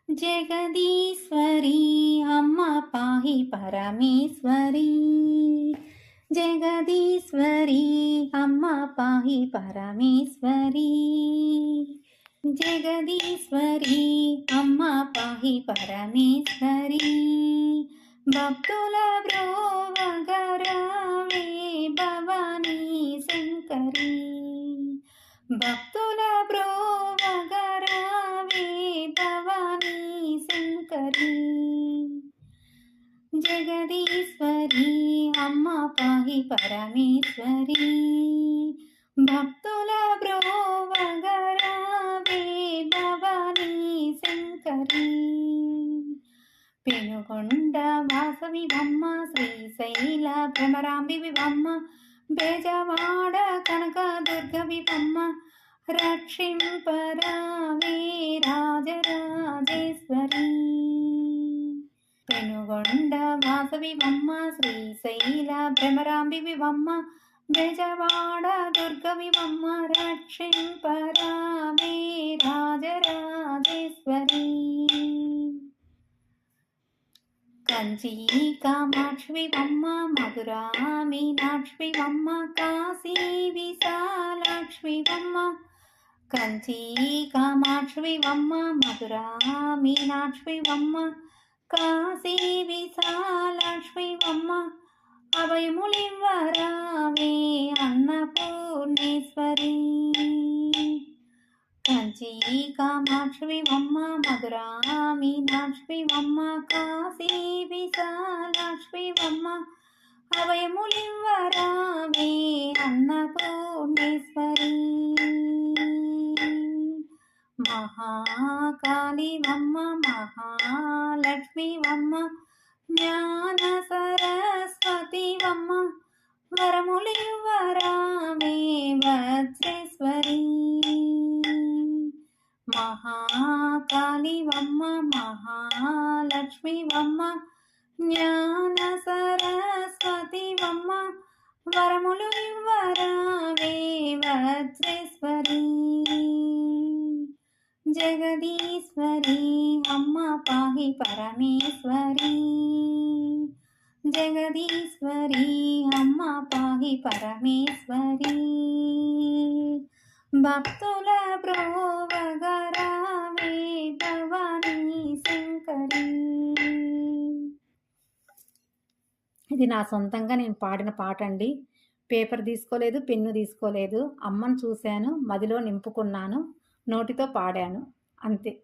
జగదీశ్వరి అమ్మ పాహి పరమేశ్వరి. జగదీశ్వరి అమ్మ పాహి పరమేశ్వరి. జగదీశ్వరి అమ్మ పాహి పరమేశ్వరి. భక్తుల బ్రోవగరావే భవానీ శంకరి. భక్తుల బ్రోవగరావే భవానీ శంకరి. జగదీశ్వరి అమ్మ పాహి పరమేశ్వరి. భక్తుల బ్రోవగరావే భవానీ శంకరి. పెనుగొండ వాసవి బొమ్మ శ్రీశైల భ్రమరాంబి బొమ్మ బేజవాడ కనక దుర్గవి బొమ్మ రక్షింపరావే రాజరాజేశ్వరి. పెనుగొండ వాసవి బొమ్మ శ్రీశైల భ్రమరాంబి బొమ్మ బేజవాడ దుర్గవి బొమ్మ రక్షింపరావే రాజరాజేశ్వరి. కంచి కామాక్షి బొమ్మ మధురా మీనాక్షి బొమ్మ కాశీ విశాలాక్షి బొమ్మ. కంచి కామాక్షి బొమ్మ మధురా మీనాక్షి బొమ్మ కాశీ విశాలాక్షి బొమ్మ అభయములివ్వరావే అన్నపూర్ణేశ్వరి. కంచి కామాక్షి బొమ్మ మధురా మీనాక్షి బొమ్మ కాశీ విశాలాక్షి బొమ్మ అభయములివ్వరావే అన్నపూర్ణేశ్వరి. మహాకాళి బొమ్మ మహాలక్ష్మి బొమ్మ జ్ఞాన సరస్వతి బొమ్మ వరములివ్వరావే వజ్రేశ్వరి. మహాకాళి బొమ్మ మహాలక్ష్మి బొమ్మ జ్ఞాన సరస్వతి బొమ్మ వరములు ఇవ్వరావే వజ్రేశ్వరి. జగదీశ్వరి అమ్మ పాహి పరమేశ్వరి. జగదీశ్వరి అమ్మ పాహి పరమేశ్వరి. భక్తుల బ్రోవగరావే భవానీ శంకరి. ఇది నా సొంతంగా నేను పాడిన పాట అండి. పేపర్ తీసుకోలేదు, పెన్ను తీసుకోలేదు. అమ్మను చూశాను, మదిలో నింపుకున్నాను, నోటితో పాడాను, అంతే.